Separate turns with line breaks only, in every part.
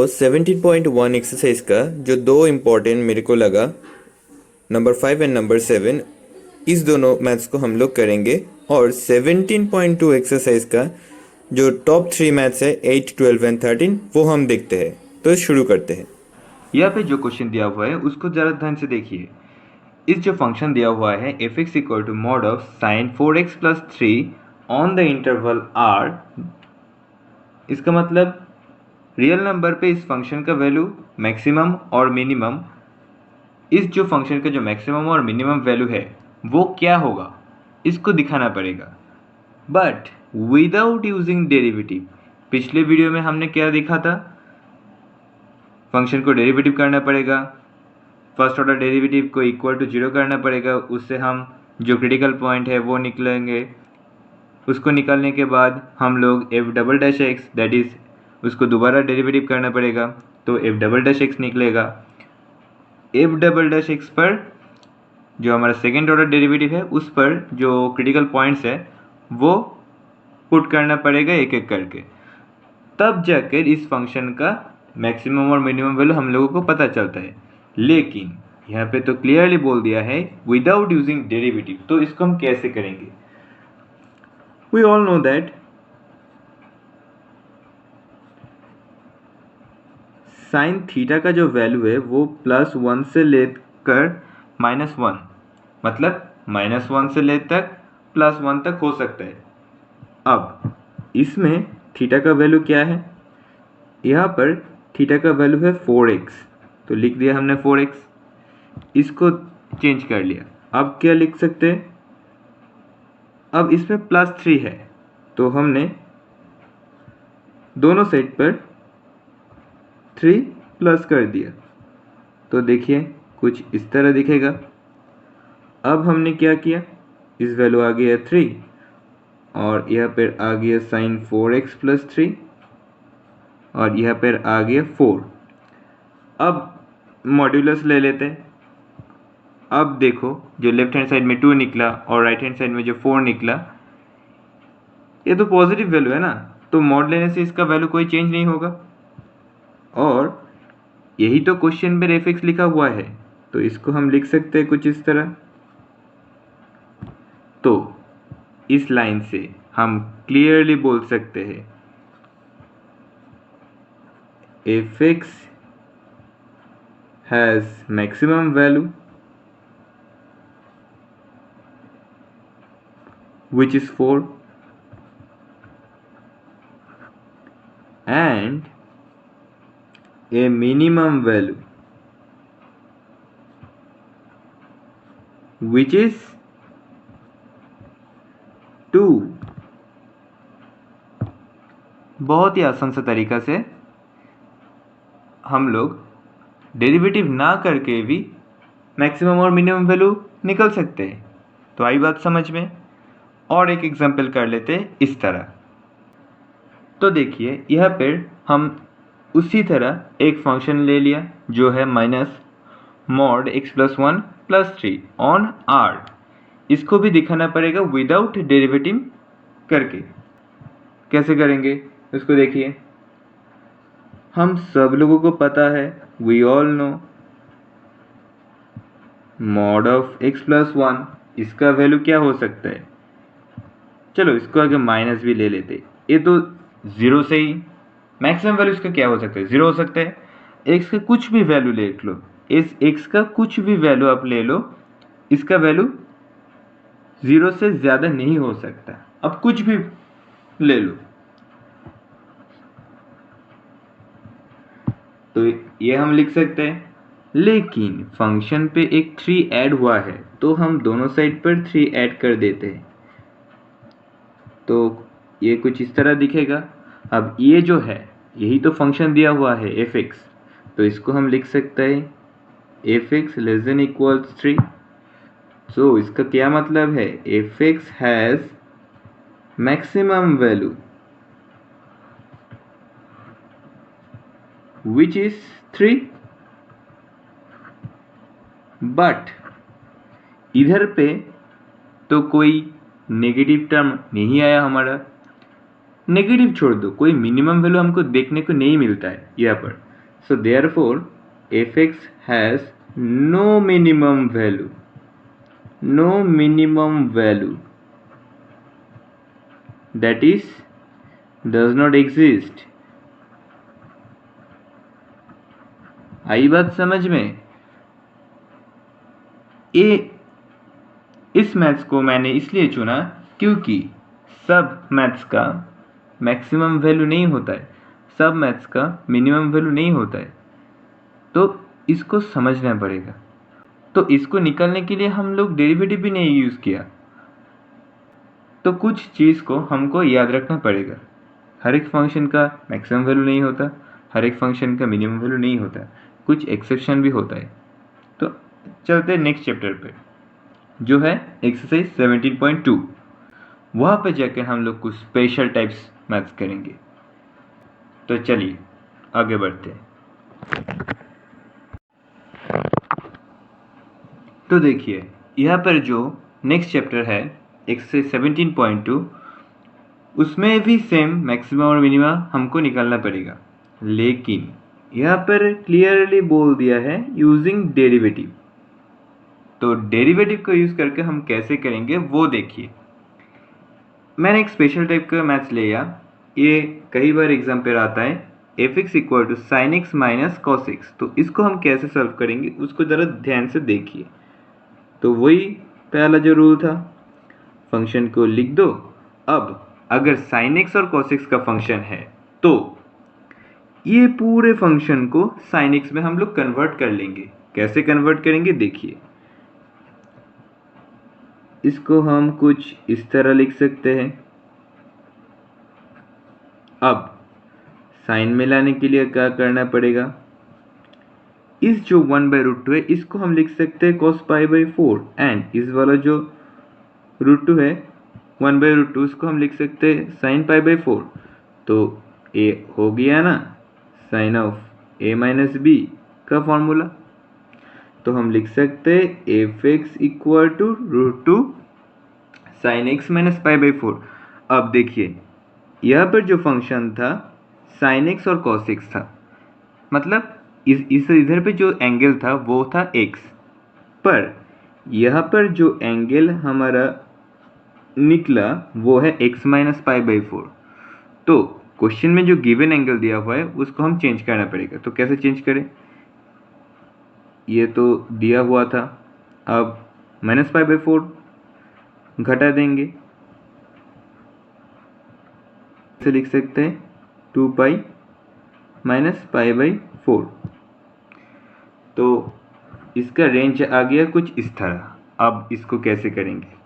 17.1 exercise का जो दो इम्पॉर्टेंट मेरे को लगा, नंबर 5 एंड नंबर 7, इस दोनों मैथ्स को हम लोग करेंगे। और 17.2 एक्सरसाइज का जो टॉप 3 मैथ्स है 8, 12 एंड 13 वो हम देखते हैं। तो शुरू करते हैं।
यहाँ पे जो क्वेश्चन दिया हुआ है उसको ज़रा ध्यान से देखिए। इस जो फंक्शन दिया हुआ है f x equal to mod of sine 4x plus 3 on the interval r, इसका मतलब रियल नंबर पे इस फंक्शन का वैल्यू मैक्सिमम और मिनिमम, इस जो फंक्शन का जो मैक्सिमम और मिनिमम वैल्यू है वो क्या होगा इसको दिखाना पड़ेगा, बट विदाउट यूजिंग डेरिवेटिव। पिछले वीडियो में हमने क्या देखा था, फंक्शन को डेरिवेटिव करना पड़ेगा, फर्स्ट ऑर्डर डेरिवेटिव को इक्वल टू 0 करना पड़ेगा, उससे हम जो क्रिटिकल पॉइंट है वो निकलेंगे। उसको निकालने के बाद हम लोग F double dash x that is उसको दोबारा डेरिवेटिव करना पड़ेगा, तो एफ डबल डैश एक्स निकलेगा। एफ डबल डैश एक्स पर जो हमारा सेकेंड ऑर्डर डेरिवेटिव है उस पर जो क्रिटिकल पॉइंट्स है वो पुट करना पड़ेगा एक एक करके, तब जाकर इस फंक्शन का मैक्सिमम और मिनिमम वैल्यू हम लोगों को पता चलता है। लेकिन यहाँ पे तो क्लियरली बोल दिया है विदाउट यूजिंग डेरिवेटिव, तो इसको हम कैसे करेंगे। We all know that sine theta का जो वैल्यू है वो +1 से लेकर -1, मतलब -1 से ले तक +1 तक हो सकता है। अब इसमें थीटा का वैल्यू क्या है, यहाँ पर थीटा का वैल्यू है 4x, तो लिख दिया हमने 4x, इसको चेंज कर लिया। अब क्या लिख सकते हैं, अब इसमें +3 है तो हमने दोनों साइड पर 3 प्लस कर दिया, तो देखिए कुछ इस तरह दिखेगा। अब हमने क्या किया, इस वैल्यू आ गया 3 और यहाँ पर आ गया साइन 4x प्लस 3 और यहाँ पर आ गया 4। अब मॉड्यूलस ले लेते हैं। अब देखो जो लेफ्ट हैंड साइड में 2 निकला और राइट हैंड साइड में जो 4 निकला, ये तो पॉजिटिव वैल्यू है ना, तो मॉड लेने से इसका वैल्यू कोई चेंज नहीं होगा। और यही तो क्वेश्चन में एफ एक्स लिखा हुआ है, तो इसको हम लिख सकते हैं कुछ इस तरह। तो इस लाइन से हम क्लियरली बोल सकते हैं F x has maximum value which is 4 and a minimum value which is 2। बहुत ही आसान सा तरीका से हम लोग डेरिवेटिव ना करके भी मैक्सिमम और मिनिमम वैल्यू निकल सकते हैं। तो आई बात समझ में। और एक एग्जांपल कर लेते हैं इस तरह। तो देखिए यहाँ पर हम उसी तरह एक फंक्शन ले लिया जो है minus mod x plus 1 plus 3 on r, इसको भी दिखाना पड़ेगा विदाउट डेरिवेटिव करके। कैसे करेंगे उसको देखिए। हम सब लोगों को पता है, we all know mod of x plus 1, इसका वैल्यू क्या हो सकता है, चलो इसको आगे माइनस भी ले लेते, ये तो 0 से ही मैक्सिमम वैल्यू इसका क्या हो सकता है, 0 हो सकता है। x का कुछ भी वैल्यू ले लो, इस x का कुछ भी वैल्यू आप ले लो, इसका वैल्यू 0 से ज़्यादा नहीं हो सकता। अब कुछ भी ले लो, तो ये हम लिख सकते हैं। लेकिन फंक्शन पे एक 3 ऐड हुआ है तो हम दोनों साइड पर 3 ऐड कर देते हैं, तो ये कुछ इस तरह दिखेगा। अब ये जो है यही तो फंक्शन दिया हुआ है एफ एक्स, तो इसको हम लिख सकते हैं F x less than equal 3। सो इसका क्या मतलब है, f x has maximum value which is 3, but इधर पे तो कोई नेगेटिव टर्म नहीं आया हमारा। नेगेटिव छोड़ दो, कोई मिनिमम वैल्यू हमको देखने को नहीं मिलता है यहाँ पर, So therefore fx has no minimum value, that is does not exist. आई बात समझ में? इस मैथ्स को मैंने इसलिए चुना क्योंकि सब मैथ्स का मैक्सिमम वैल्यू नहीं होता है, सब मैथ्स का मिनिमम वैल्यू नहीं होता है, तो इसको समझना पड़ेगा। तो इसको निकालने के लिए हम लोग डेरिवेटिव भी नहीं यूज़ किया, तो कुछ चीज़ को हमको याद रखना पड़ेगा। हर एक फंक्शन का मैक्सिमम वैल्यू नहीं होता, हर एक फंक्शन का मिनिमम वैल्यू नहीं होता, कुछ एक्सेप्शन भी होता है। तो चलते हैं नेक्स्ट चैप्टर पे, जो है एक्सरसाइज 17.2। वहाँ पे जाकर हम लोग कुछ स्पेशल टाइप्स मैथ्स करेंगे। तो चलिए आगे बढ़ते हैं। तो देखिए यहाँ पर जो नेक्स्ट चैप्टर है एक्सरसाइज 17.2, उसमें भी सेम मैक्सिमम और मिनिमा हमको निकालना पड़ेगा, लेकिन यहाँ पर क्लियरली बोल दिया है यूजिंग डेरिवेटिव। तो डेरिवेटिव को यूज़ करके हम कैसे करेंगे वो देखिए। मैंने एक स्पेशल टाइप का मैथ्स लिया, ये कई बार एग्जाम पर आता है, fx equal to sine x minus cos x. तो इसको हम कैसे सॉल्व करेंगे उसको ज़रा ध्यान से देखिए। तो वही पहला जो रूल था, फंक्शन को लिख दो। अब अगर साइन एक्स और कॉस एक्स का फंक्शन है तो ये पूरे फंक्शन को साइन एक्स में हम लोग कन्वर्ट कर लेंगे। कैसे कन्वर्ट करेंगे देखिए, इसको हम कुछ इस तरह लिख सकते हैं। अब साइन में लाने के लिए क्या करना पड़ेगा, इस जो 1/√2 है इसको हम लिख सकते हैं cos π/4, एंड इस वाला जो √2 है 1/√2 इसको हम लिख सकते हैं sin π/4। तो ये हो गया ना sine of a minus b का फॉर्मूला। तो हम लिख सकते हैं fx equal to √2 sin x minus π/4। अब देखिए यहाँ पर जो फंक्शन था sin x और cos x था, मतलब इस इधर पे जो एंगल था वो था x, पर यहाँ पर जो एंगल हमारा निकला वो है x माइनस π/4। तो क्वेश्चन में जो गिवन एंगल दिया हुआ है उसको हम चेंज करना पड़ेगा। तो कैसे चेंज करें, ये तो दिया हुआ था, अब माइनस π/4 घटा देंगे, इसे लिख सकते हैं 2π माइनस π/4। तो इसका रेंज आ गया कुछ इस तरह। अब इसको कैसे करेंगे,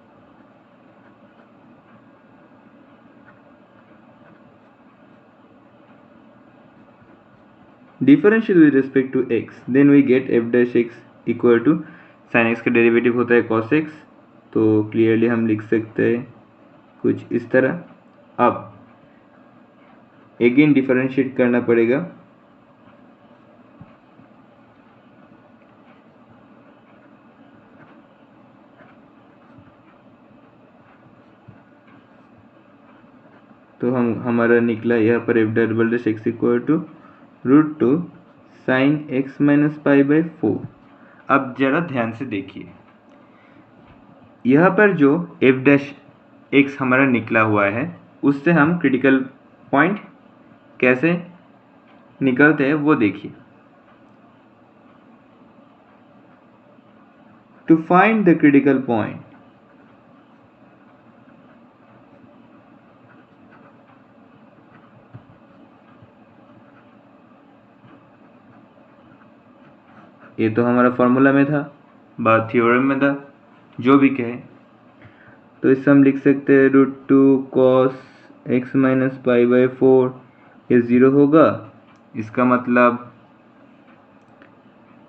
differential with respect to x, then we get f dash x equal to sine x का डेरिवेटिव होता है cos x। तो क्लियरली हम लिख सकते हैं कुछ इस तरह। अब अगेन डिफरेंशिएट करना पड़ेगा, तो हमारा निकला यहाँ पर f double dash x equal to √2 sine x minus π/4। अब जरा ध्यान से देखिए, यहाँ पर जो f डैश x हमारा निकला हुआ है उससे हम क्रिटिकल पॉइंट कैसे निकलते हैं वो देखिए। To find the critical point, ये तो हमारा फॉर्मूला में था, बात थ्योरम में था, जो भी कहे। तो इससे हम लिख सकते हैं √2 cos x माइनस π/4, ये 0 होगा, इसका मतलब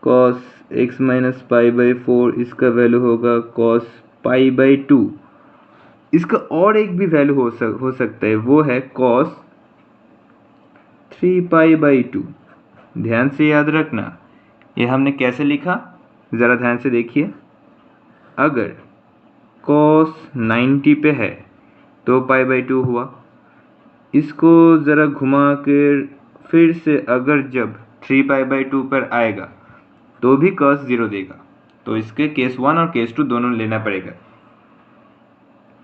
cos x माइनस π/4 इसका वैल्यू होगा cos π/2। इसका और एक भी वैल्यू हो सकता है, वो है cos 3π/2। ध्यान से याद रखना, ये हमने कैसे लिखा ज़रा ध्यान से देखिए। अगर cos 90 पे है तो π/2 हुआ, इसको ज़रा घुमा कर फिर से अगर जब 3π/2 पर आएगा तो भी cos 0 देगा। तो इसके केस 1 और केस 2 दोनों लेना पड़ेगा,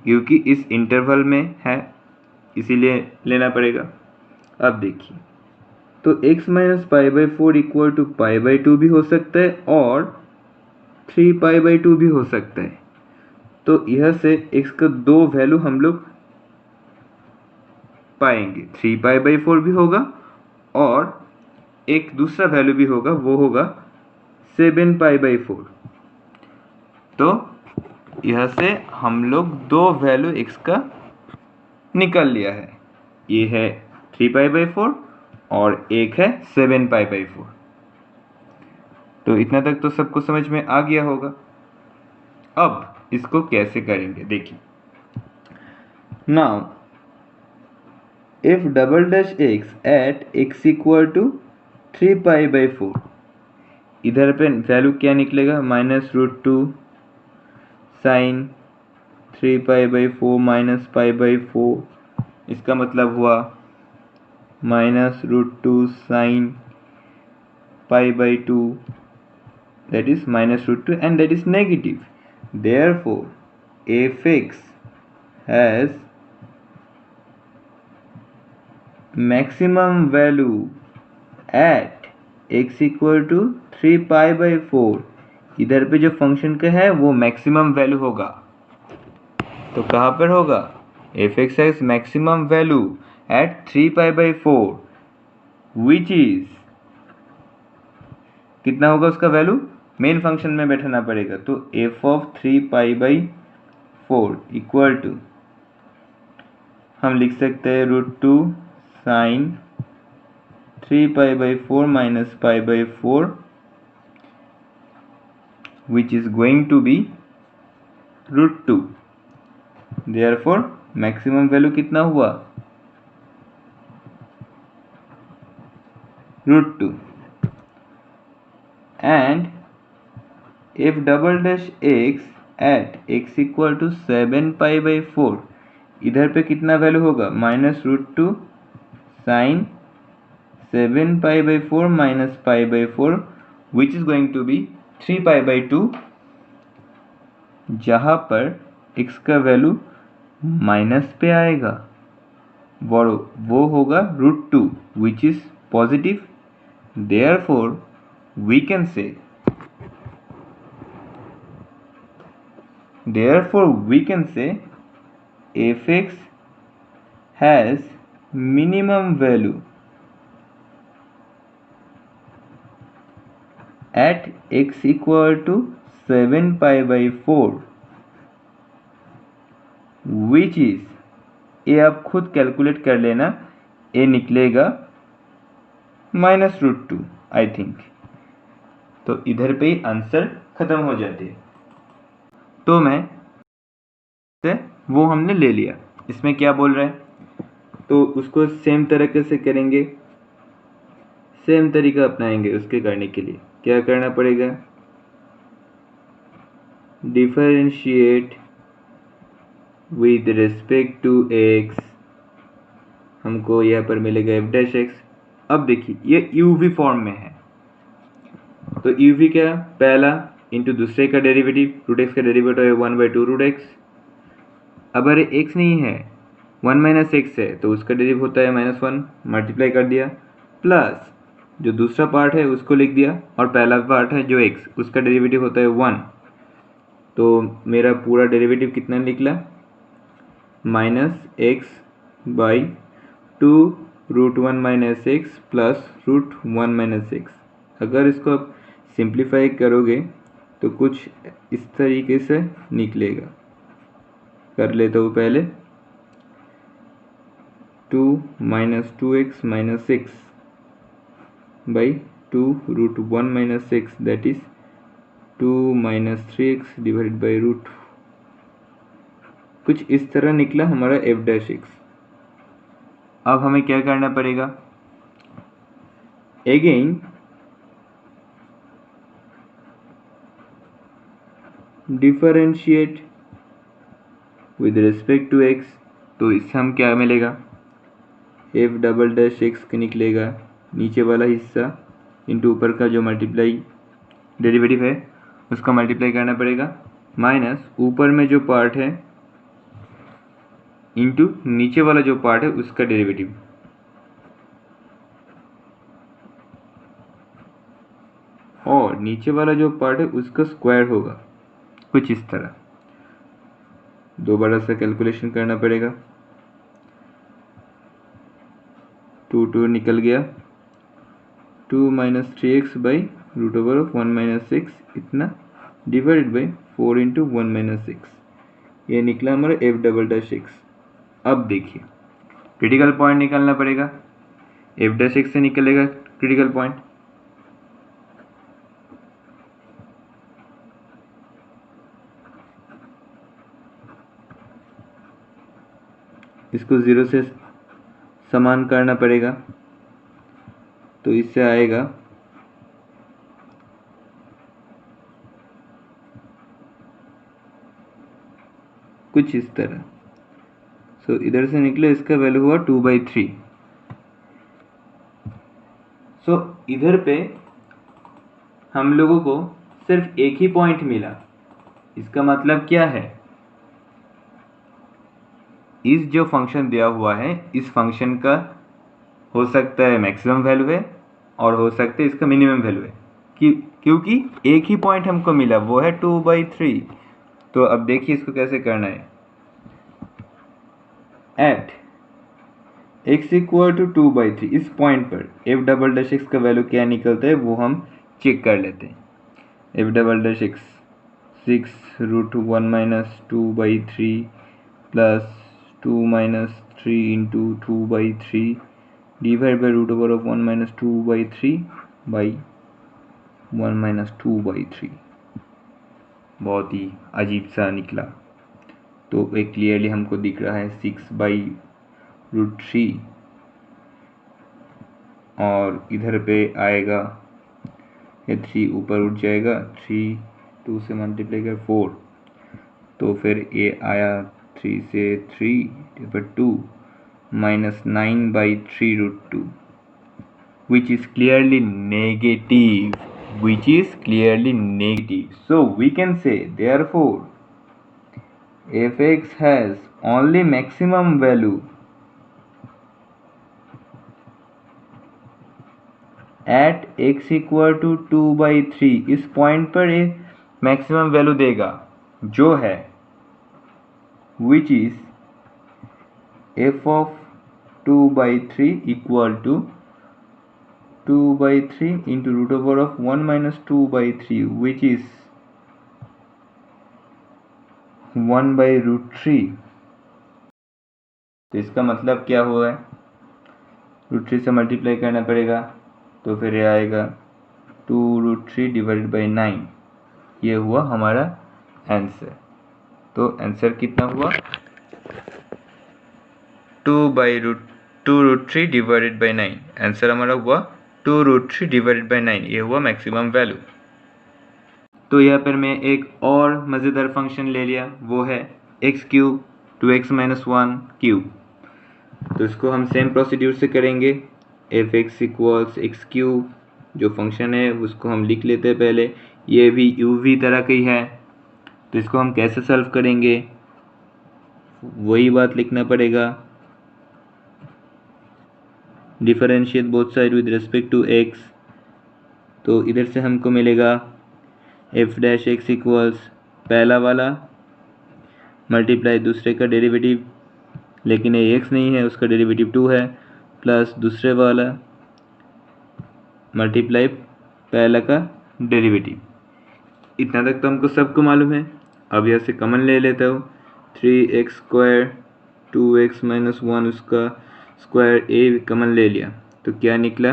क्योंकि इस इंटरवल में है इसीलिए लेना पड़ेगा। अब देखिए, तो x - π/4 इक्वल टू π/2 भी हो सकता है और 3π/2 भी हो सकता है। तो यह से x का दो वैल्यू हम लोग पाएंगे, 3π/4 भी होगा और एक दूसरा वैल्यू भी होगा, वो होगा 7π/4। तो यह से हम लोग दो वैल्यू x का निकाल लिया है, ये है 3π/4 और एक है 7π/4। तो इतना तक तो सबको समझ में आ गया होगा। अब इसको कैसे करेंगे देखिए। Now if double dash x at x equal to 3π/4, इधर पे वैल्यू क्या निकलेगा, -√2 sin 3π/4 माइनस π/4, इसका मतलब हुआ -√2 sin π/2, that is -√2 and that is negative. Therefore fx has maximum value at x equal to 3π/4। इधर पे जो फंक्शन का है वो मैक्सिमम वैल्यू होगा, तो कहाँ पर होगा, fx has maximum value at 3π/4 which is, कितना होगा उसका वैल्यू, मेन फंक्शन में बैठाना पड़ेगा। तो f of 3π/4 इक्वल टू, हम लिख सकते हैं √2 sin 3π/4 minus π/4 which is going to be √2। therefore maximum value कितना हुआ, √2। and if double dash x at x equal to 7π/4, इधर पे कितना वैल्यू होगा, -√2 sin 7π/4 minus π/4 which is going to be 3π/2, जहाँ पर x का वैल्यू माइनस पे आएगा वो होगा √2 which is positive। therefore we can say fx has minimum value at x equal to 7π/4 which is, ये आप खुद कैलकुलेट कर लेना, ये निकलेगा -√2 आई थिंक। तो इधर पे ही आंसर खत्म हो जाती है। तो मैं वो हमने ले लिया, इसमें क्या बोल रहा है, तो उसको सेम तरीके से करेंगे, सेम तरीका अपनाएंगे। उसके करने के लिए क्या करना पड़ेगा, differentiate with respect to x, हमको यहाँ पर मिलेगा f'(x). अब देखिए ये uv फॉर्म में है, तो uv क्या, पहला इंटू दूसरे का डेरिवेटिव, √x का डेरिवेटिव है 1/2 √x। अब अरे x नहीं है, 1 - x है, तो उसका डेरिवेटिव होता है -1, मल्टीप्लाई कर दिया, प्लस जो दूसरा पार्ट है उसको लिख दिया, और पहला पार्ट है जो x, उसका डेरिवेटिव होता है 1। तो मेरा पूरा डेरिवेटिव कितना निकला, -x/2 √1 - x प्लस √1 - x। अगर इसको आप सिंप्लीफाई करोगे तो कुछ इस तरीके से निकलेगा, कर लेता हूँ पहले, 2 - 2x - x by 2 √1 - x, that is 2 - 3x divided by √, कुछ इस तरह निकला हमारा f'(x). अब हमें क्या करना पड़ेगा, again differentiate with respect to x। तो इससे हम क्या मिलेगा, f'(x) निकलेगा नीचे वाला हिस्सा इंटू ऊपर का जो मल्टीप्लाई डेरिवेटिव है उसका मल्टीप्लाई करना पड़ेगा, माइनस ऊपर में जो पार्ट है इंटू नीचे वाला जो पार्ट है उसका डेरिवेटिव, और नीचे वाला जो पार्ट है उसका स्क्वायर होगा, कुछ इस तरह। दोबारा से कैलकुलेशन करना पड़ेगा। 2 निकल गया, 2 minus 3x by root over of 1 minus 6 इतना डिवाइडेड बाई 4 इंटू 1 माइनस 6, ये निकला हमारा f'(x). अब देखिए क्रिटिकल पॉइंट निकालना पड़ेगा, f'(x) से निकलेगा क्रिटिकल पॉइंट। इसको 0 से समान करना पड़ेगा, तो इससे आएगा कुछ इस तरह। सो इधर से निकले, इसका वैल्यू हुआ 2/3। सो इधर पे हम लोगों को सिर्फ एक ही पॉइंट मिला। इसका मतलब क्या है, इस जो फंक्शन दिया हुआ है इस फंक्शन का हो सकता है मैक्सिमम वैल्यू है और हो सकता है इसका मिनिमम वैल्यू है, क्योंकि एक ही पॉइंट हमको मिला वो है 2/3। तो अब देखिए इसको कैसे करना है। एट x इक्वल टू 2/3 इस पॉइंट पर f'(x) का वैल्यू क्या निकलता है वो हम चेक कर लेते हैं। f'(x) 6 root 1 minus 2/3 plus 2 minus 3 into 2/3 divide by root over of 1 minus 2/3 by 1 minus 2/3। बहुत ही अजीब सा निकला। तो एक क्लियरली हमको दिख रहा है 6/√3, और इधर पे आएगा ये 3 ऊपर उठ जाएगा, 3 2 से मल्टीप्लाई कर 4, तो फिर ये आया 3 से 3/2 minus 9/3√2, which is clearly negative, so we can say therefore f(x) has only maximum value at x equal to 2/3। इस पॉइंट पर ये मैक्सिमम वैल्यू देगा जो है which is f of 2/3 equal to 2/3 into root over of 1 minus 2/3 which is 1/√3। तो इसका मतलब क्या हुआ है, √3 से मल्टीप्लाई करना पड़ेगा, तो फिर ये आएगा 2√3 डिवाइडेड बाई 9, ये हुआ हमारा आंसर। तो आंसर कितना हुआ, 2√3 डिवाइडेड बाई 9। आंसर हमारा हुआ 2√3 डिवाइडेड बाई 9, ये हुआ मैक्सिमम वैल्यू। तो यहाँ पर मैं एक और मज़ेदार फंक्शन ले लिया, वो है x³ 2x - 1 क्यूब। तो इसको हम सेम प्रोसीड्यूर से करेंगे। f(x) इक्वल्स x³ जो फंक्शन है उसको हम लिख लेते हैं पहले, ये भी uv तरह की है। तो इसको हम कैसे सॉल्व करेंगे वही बात लिखना पड़ेगा, differentiate both side with respect to x। तो इधर से हमको मिलेगा f'(x) इक्वल्स पहला वाला मल्टीप्लाई दूसरे का डेरिवेटिव, लेकिन ये x नहीं है उसका डेरिवेटिव 2 है, प्लस दूसरे वाला मल्टीप्लाई पहला का डेरिवेटिव। इतना तक तो हमको सबको मालूम है। अब यहाँ से कॉमन ले लेता हूँ, 3x² 2x - 1 उसका स्क्वायर ए कॉमन ले लिया, तो क्या निकला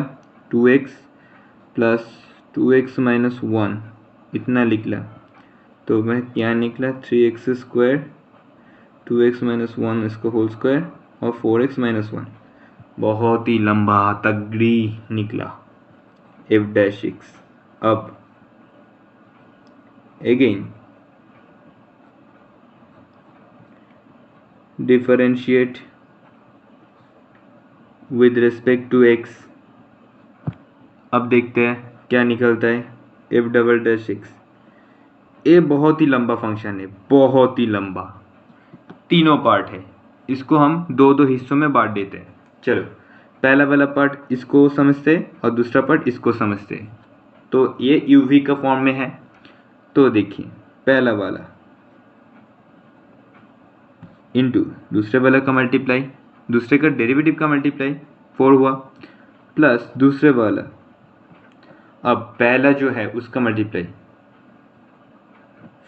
2x प्लस 2x - 1 इतना निकला। तो वह क्या निकला 3x² 2x - 1 इसका होल स्क्वायर और 4x - 1, बहुत ही लंबा तगड़ी निकला f'(x). अब again differentiate with respect to x। अब देखते हैं क्या निकलता है। एफ डबल डैश एक्स, ये बहुत ही लंबा फंक्शन है, बहुत ही लंबा, तीनों पार्ट है। इसको हम दो दो हिस्सों में बांट देते हैं। चलो, पहला वाला पार्ट इसको समझते हैं और दूसरा पार्ट इसको समझते हैं। तो ये यूवी का फॉर्म में है। तो देखिए, पहला वाला इंटू दूसरे वाला का मल्टीप्लाई, दूसरे का डेरिवेटिव का मल्टीप्लाई 4 हुआ, प्लस दूसरे वाला, अब पहला जो है उसका मल्टीप्लाई,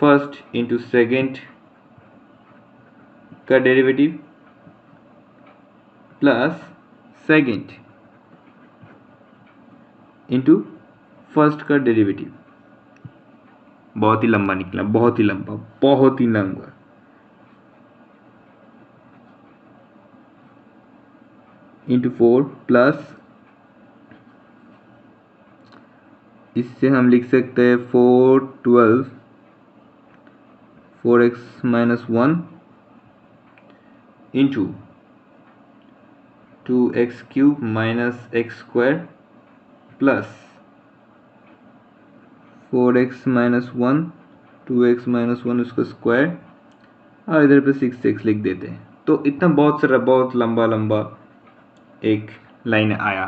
फर्स्ट इंटू सेकेंड का derivative plus second into first का डेरिवेटिव। बहुत ही लंबा निकला, बहुत ही लंबा, बहुत ही लंबा। इंटू 4 प्लस, इससे हम लिख सकते हैं 4 12 4x minus 1 into 2x cube minus x square plus 4x minus 1 2x minus 1 उसका स्क्वायर, और इधर पे 6x लिख देते हैं। तो इतना बहुत सारा, बहुत लंबा लंबा एक लाइन आया,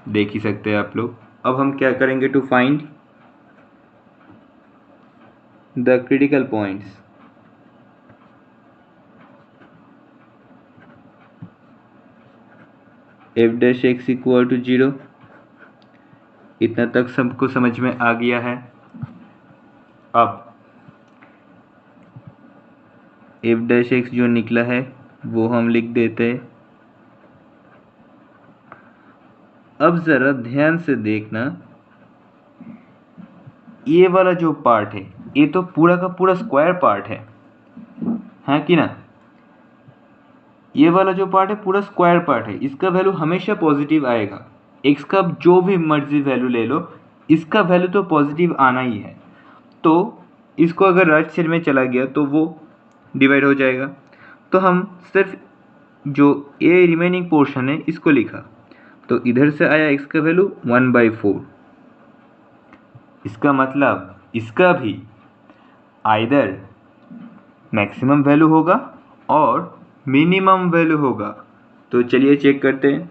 देख ही सकते हैं आप लोग। अब हम क्या करेंगे, to find the critical points. F dash x equal to 0, इतना तक सबको समझ में आ गया है। अब एफ डैश एक्स जो निकला है वो हम लिख देते हैं। अब ज़रा ध्यान से देखना, ये वाला जो पार्ट है ये तो पूरा का पूरा स्क्वायर पार्ट है कि ना। ये वाला जो पार्ट है पूरा स्क्वायर पार्ट है, इसका वैल्यू हमेशा पॉजिटिव आएगा। एक्स का जो भी मर्जी वैल्यू ले लो, इसका वैल्यू तो पॉजिटिव आना ही है। तो इसको अगर राइट साइड में चला गया तो वो डिवाइड हो जाएगा। तो हम सिर्फ जो ए रिमेनिंग पोर्शन है इसको लिखा, तो इधर से आया x का वैल्यू 1/4। इसका मतलब इसका भी आइदर मैक्सिमम वैल्यू होगा और मिनिमम वैल्यू होगा। तो चलिए चेक करते हैं।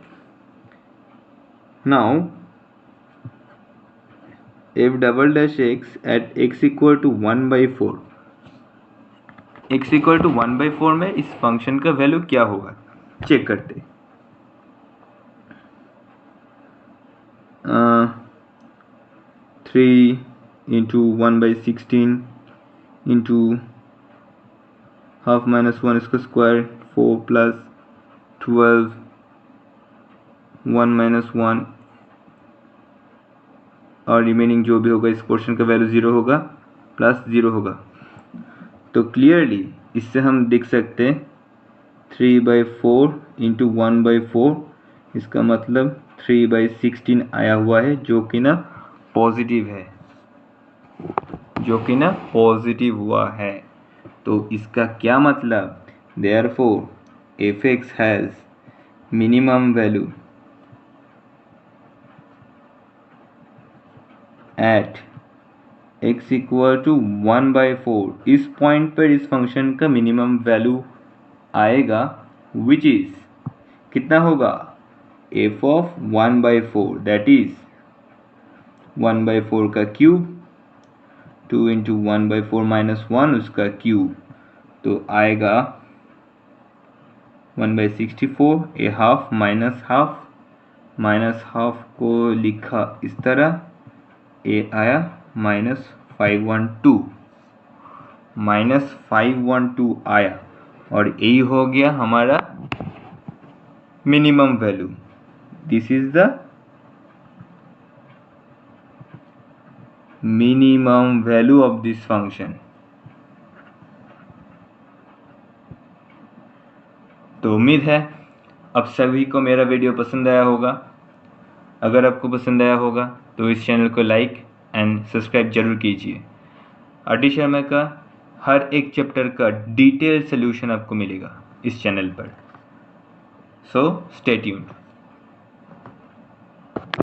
Now f double dash x at x equal to 1/4, x equal to 1/4 में इस फंक्शन का वैल्यू क्या होगा, चेक करते हैं। 3 इंटू 1/16 इंटू हाफ माइनस 1 इसका स्क्वायर, 4 प्लस 12 1 माइनस 1, और रिमेनिंग जो भी होगा इस पोर्शन का वैल्यू 0 होगा, प्लस 0 होगा। तो क्लियरली इससे हम देख सकते हैं 3/4 इंटू 1/4, इसका मतलब 3/16 आया हुआ है, जो कि ना पॉजिटिव है, जो कि ना पॉजिटिव हुआ है। तो इसका क्या मतलब, therefore f x has minimum value at x equal to 1/4। इस पॉइंट पर इस फंक्शन का मिनिमम वैल्यू आएगा, विच इज कितना होगा, f ऑफ 1/4, दैट इज 1/4 का क्यूब, 2 इंटू 1/4 माइनस 1 उसका क्यूब, तो आएगा 1/64, a half minus half, minus half को लिखा इस तरह, ए आया -512, -512 आया, और यही हो गया हमारा minimum value. This is the minimum value of this function. तो उम्मीद है अब सभी को मेरा वीडियो पसंद आया होगा। अगर आपको पसंद आया होगा तो इस चैनल को लाइक एंड सब्सक्राइब जरूर कीजिए। आर.डी. शर्मा का हर एक चैप्टर का डिटेल सोल्यूशन आपको मिलेगा इस चैनल पर। So stay tuned.